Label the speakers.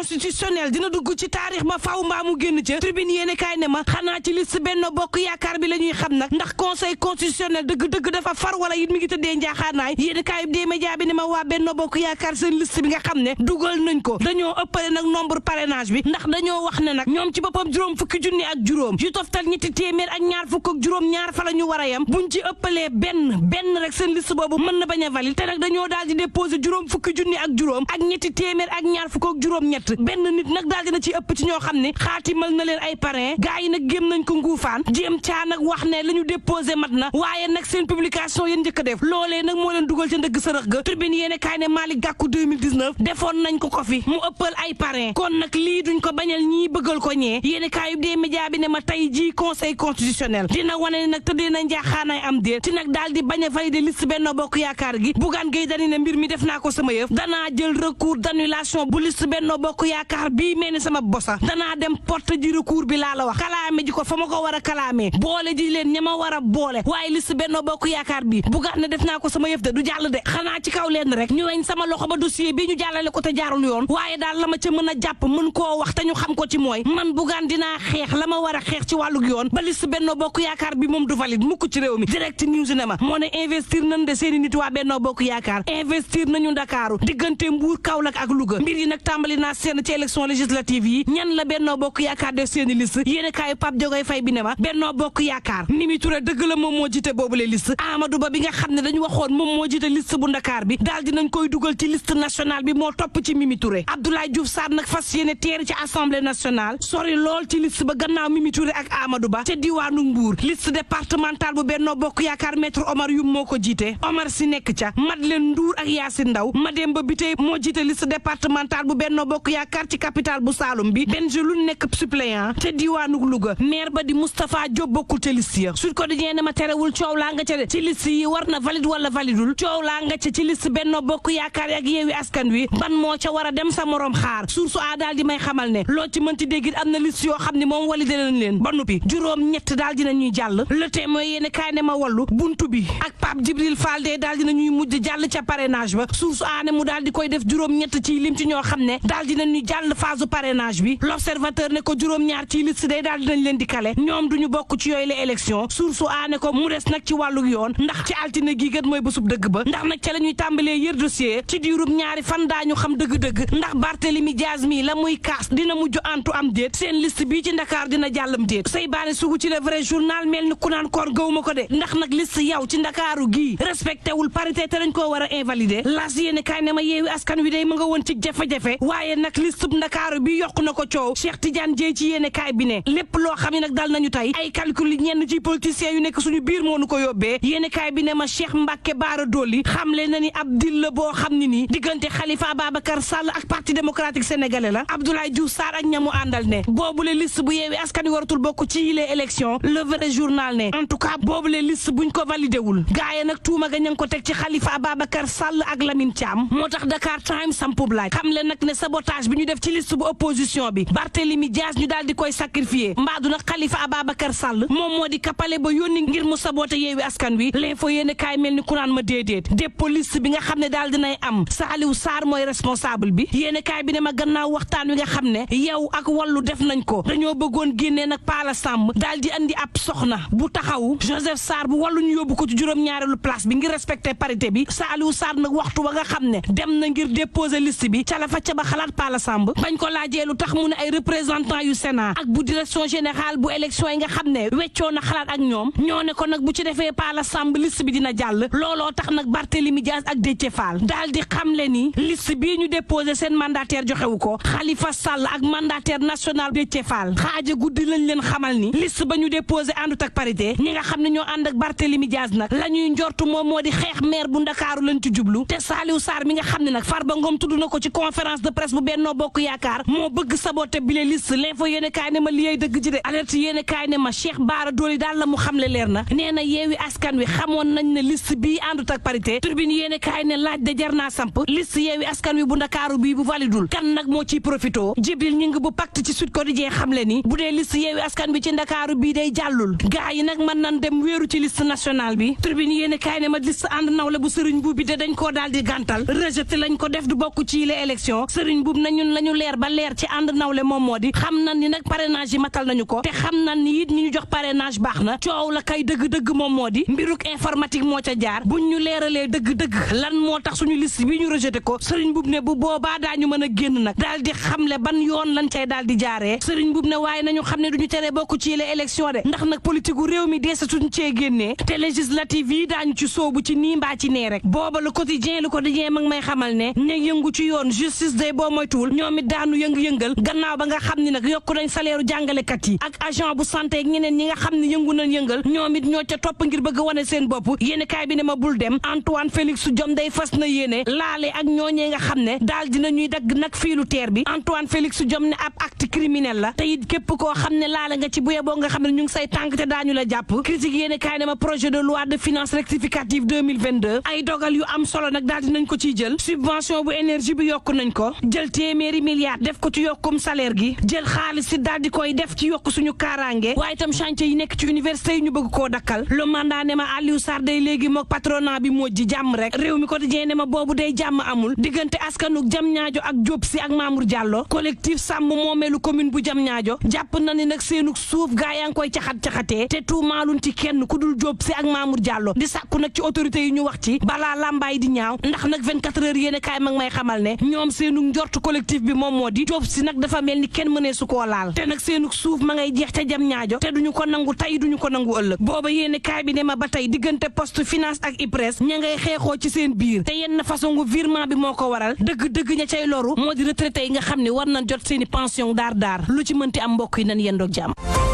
Speaker 1: constitutionnel dina dugg ci taarix ma faaw mbaa mu génn ca tribune yéene kaay ne ma xanaa ci liste Benno Bokk Yaakaar bi la ñuy xam nag ndax conseil constitutionnel dëgg-dëgg dafa far wala it mi ngi tëddee njaaxaanaay yéene kaay bi dee média bi ne ma waa Benno Bokk Yaakaar seen liste bi nga xam ne dugal nañ ko dañoo ëppale nag nombre parrainage bi ndax dañoo wax ne nag ñoom ci boppam juróom fukki junni ak juróom yu toftal ñetti téeméer ak ñaar fukk ak juróom ñaar fa la ñu war a yem buñ ci ëppalee benn rek seen liste boobu mën na bañ a valide te nag dañoo daal di déposé juróom fukki junni ak juróom ak ñetti téeméer ak ñaar fukk ak juróom ñett benn nit nag daal dina ci ëpp ci ñoo xam ne xaatimal na leen ay parrain gaa yi nag gém nañ ko nguufaan jéem caa nag wax ne la ñu déposé mat na waaye nag seen publication yéen njëkk a def loolee nag moo leen dugal ca ndëgg sërëx ga tribune yéene kaay ne Malick Gakou 2019 defoon nañ ko fi mu ëppal ay parrain kon nag lii duñ ko bañal ñii bëggal ko ñee yéene kaay yu dee média bi ne ma tey jii conseil constitutionnel dina wane ne nag tëddee na njaaxaanaay am déet ci nag daal di bañ a valider liste Benno Bokk Yaakaar gi Bougane Gueye Dany ne mbir mi def naa ko sama yëf danaa jël recours d'annulation bu liste Benno Bokk Yaakaar bii mel ni sama bosa danaa dem porte ji recours bi laa la wax kalaame ji ko fa ma ko war a kalaamee boole ji leen ña ma war a boole waaye liste Benno Bokk Yaakaar bi Bougane ne def naa ko sama yëf de du jàll de xanaa ci kaw leen rek ñu weñ sama loxo ba dossier bi ñu jàllale ko te jaarul yoon waaye daal la ma ca mën a jàpp mën koo wax te ñu xam ko ci mooy man Bougane dinaa xeex la ma war a xeex ci wàllug yoon ba liste Benno Bokk Yaakaar bi moom du valide mukk ci réew mi direct news ne ma moo ne investir nañ de seeni nit waa Benno Bokk Yaakaar investir nañu Ndakaaru diggante Mbuur Kaolack ak Louga mbir yi nag tàmbali naa seen ci élection législative yi ñan la Benno Bokk Yaakaar def seeni liste yéene kaayu Pape Diogoy Faye bi ne ma Benno Bokk Yaakaar Mimi Touré dëgg la moom moo jiite boobule liste Amadou Ba bi nga xam ne dañu waxoon moom moo jiite liste bu Ndakaar bi daal dinañ koy dugal ci liste nationale bi moo topp ci Mimi Touré Abdoulaye Diouf Sarr nag fas yéene teer ci assemblée nationale sori lool ci liste ba gannaaw Mimi Touré ak Amadou Ba te diwaanu Mbuur liste départementale bu Benno Bokk Yaakaar maître Omar Youm moo ko jiite Omar si nekk ca Madeleine Ndour ak Yacine Ndaw Mademba Biteye moo jiite liste départementale bu Benno Bokk Yaakaar ci capitale bu Saloum bi Bengelou nekk suppléant te diwaanu Louga maire ba di Moustapha Diop bokkul ca liste ya Sud Quotidien ne ma terewul coow laa nga ca de ci liste yi war na valide wala validul coow laa nga ca ci liste Benno Bokk Yaakaar ak Yewwi Askan Wi ban moo ca war a dem sa morom xaar source a daal di may xamal ne loo ci mënti dégg am na liste yoo xam ne moom validé nañ leen ba noppi juróom ñett daal dina ñuy jàll le témoin yéene kaay ne ma wallu buntu bi ak Pape Djibril Fall de daal dina ñuy mujj jàll ca parrainage ba source a ne mu daal di koy def juróom ñett ci lim ci ñoo xam ne daal dina ñuy jàll phase parrainage bi l'observateur ne ko juróom ñaar ci liste day daal dinañ leen di kale ñoom duñu bokk ci yooyu la élection source a ne ko mu des nag ci wàllu yoon ndax ci altine gi gat mooy bésub dëgg ba ndax nag ca la ñuy tàmbalee yër dossier ci diirub ñaari fan daañu xam dëgg-dëgg ndax Barthélemy Diaz mi la muy kaas dina mujj antu am déet seen liste bii ci Ndakaar dina jàllam déet say baane sugu ci le vrai journal mel ni ku naan koor gawuma ko de ndax nag liste yow ci Ndakaaru gii respecté wul parité te dañ koo war a invalider las yéene kaay ne ma Yewwi Askan Wi day mu nga woon ci jafe-jafe waaye nag liste bu Ndakaaru bi yokku na ko coow Cheikh Tidiane Dièye ci yéene kaay bi ne lépp loo xam ne nag dal nañu tey ay calcul yi ñenn ci politiciens yu nekk suñu biir moo nu ko yóbbee yéene kaay bi ne ma Cheikh Mbacké Bara Dolly xamle na ni ab dil la boo xam ne nii diggante Khalifa Ababacar Sall ak parti démocratique sénégalais la Abdoulaye Diouf Sarr ak ñamu àndal ne boobule liste bu Yewwi Askan Wi waratul bokk ci yile élection le vrai journal ne en tout cas boobule liste buñ ko validé wul gaaye nag tuuma ga ña ngi ko teg ci Khalifa Ababacar Sall ak Lamine Thiam moo tax Dakar Times sampub laaj xam le nag ne sabotage bi ñu def ci liste bu opposition bi Barthélemy Diaz ñu daal di koy sacrifier mbaadu nag Khalifa Ababacar Sall moom moo di kapale ba yónni ngir mu saboté Yewwi Askan Wi l'info yéene kaay mel ni ku naan ma déedéet dépôt liste bi nga xam ne daal dinay am Saliou Sarr mooy responsable bi yéene kaay bi ne ma gannaaw waxtaan wi nga xam ne yow ak wàllu def nañ ko dañoo bëggoon génnee nag Pala Samb daal di andi ab soxna bu taxaw Joseph Sarr bu wàllu ñu yóbbu ko ci juróom-ñaareelu place bi ngir respecté parité bi Saliou Sarr nag waxtu ba nga xam ne dem na ngir déposer liste bi ca la fa ca ba xalaat Pala Samb bañ ko laajee lu tax mu ne ay représentant yu Sénat ak bu direction générale bu élection yi nga xam ne weccoo na xalaat ak ñoom ñoo ne ko nag bu ci defee Pala Samb liste bi dina jàll looloo tax nag Barthélemy Diaz ak Déthié Fall daal di xamle ni liste bii ñu déposé seen mandataire joxewu ko Khalifa Sall ak mandataire national Déthié Fall xaaja guddi lañ leen xamal ni liste ba ñu déposé àndut ak parité ñi nga xam ne ñoo ànd ak Barthélemy Diaz nag la ñuy njortu moom moo di xeex maire bu Ndakaaru lañ ci jublu te Saliou Sarr mi nga xam ne nag Farba Ngom tudd na ko ci conférence de presse bu Benno Bokk Yaakaar moo bëgg saboté bile liste l'info yéene kaay ne ma liyey dëgg ci de alerte yéene kaay ne ma Cheikh Bara Dolly daal la mu xamle leer na nee na Yewwi Askan Wi xamoon nañ ne liste bii àndut ak parité Tribune yéene kaay ne laaj de jar naa samp liste Yewwi Askan Wi bu Ndakaaru bii bu validul kan nag moo ciy profito Jibril ñi ngi bu pacte ci Sud Quotidien xamle ni bu dee liste Yewwi Askan Wi ci Ndakaaru bii day jàllul gaa yi nag mën nañ dem wéeru ci liste nationale bi Tribune yéene kaay ne ma liste ànd nawle bu Serigne Boub bi de dañ koo daal di gàntal rejeté lañ ko def du bokk ci les élections Serigne Boub ne ñun la ñu leer ba leer ci ànd nawle moom moo di xam nañ ni nag parrainage yi matal nañu ko te xam nañ ni it ñi ñu jox parrainage baax na coow la kay dëgg-dëgg moom moo di mbiruk informatique moo ca jaar buñ ñu leeralee dëgg-dëgg lan moo tax suñu liste bi ñu rejeté ko Serigne Mboup ne bu boobaa daañu mën a génn nag daal di xamle ban yoon lañ cay daal di jaaree Serigne Mboup ne waaye nañu xam ne duñu tere bokk ci les élections de ndax nag politique gu réew mi deesatuñ cee génnee te législative yi daañu ci soobu ci nii mbaa ci nee rek booba le quotidien mag may xamal ne ña yëngu ci yoon justice day boo moytuwul ñoom it daanu yëngal gannaaw ba nga xam ni nag yokku nañ salaire jàngalekat yi ak agent bu santé ak ñeneen ñi nga xam ne yëngu nañ yëngal ñoom it ñoo ca topp ngir bëgg wane seen bopp yéen kaay bi ne ma bul dem Antoine Félix Diome day fas na yéene laale ak ñooñee nga xam ne daal dina ñuy dagg nag fiilu teer bi Antoine Félix Diome ne ab acte criminel la te it képp koo xam ne laale nga ci buye boo nga xam ne ñu ngi say tànk te daañu la jàpp critique yéen kaay ne ma projet de loi de finances rectificative 2022 ay dogal yu am solo nag daal dinañ ko ciy jël subvention bu énergie bi yokku nañ ko jël téeméeri milliards def ko ci yokkum salaire gi jël xaalis si daal di koy def ci yokk suñu kaaraange waaye itam chantier yi nekk ci université yi ñu bëgg koo dakkal le mandat ne ma Aliou Sarr day léegi mook patronat bi moo ji jàmm rek réew mi quotidien ne ma boobu day jàmm amul diggante askanuk Diamniadio ak Diop Sy ak Mamour Diallo collectif sàmm moomeelu commune bu Diamniadio jàpp na ni nag seenuk suuf gaa yaa ngi koy caxat-caxatee te tuumaaluñ ci kenn ku dul Diop Sy ak Mamour Diallo di sàkku nag ci autorités yi ñu wax ci balaa lambaay di ñaaw ndax nag 24 heures yéene kaay mag may xamal ne ñoom seenuk njort collectif bi moom moo di Diop Sy nag dafa mel ni kenn mënee su koo laal te nag seenuk suuf ma ngay jeex ca Diamniadio te duñu ko nangu tey duñu ko nangu ëllëg booba yéene kaay bi ne ma ba tey diggante poste finance ak IPRES ña ngay xeexoo ci seen biir te yenn façon gu virement bi moo ko waral dëgg-dëgg ña cay loru moo di retraité yi nga xam ne war nañ jot seeni pension daar lu ci mënti am mbokk yi nañ yendoog jàmm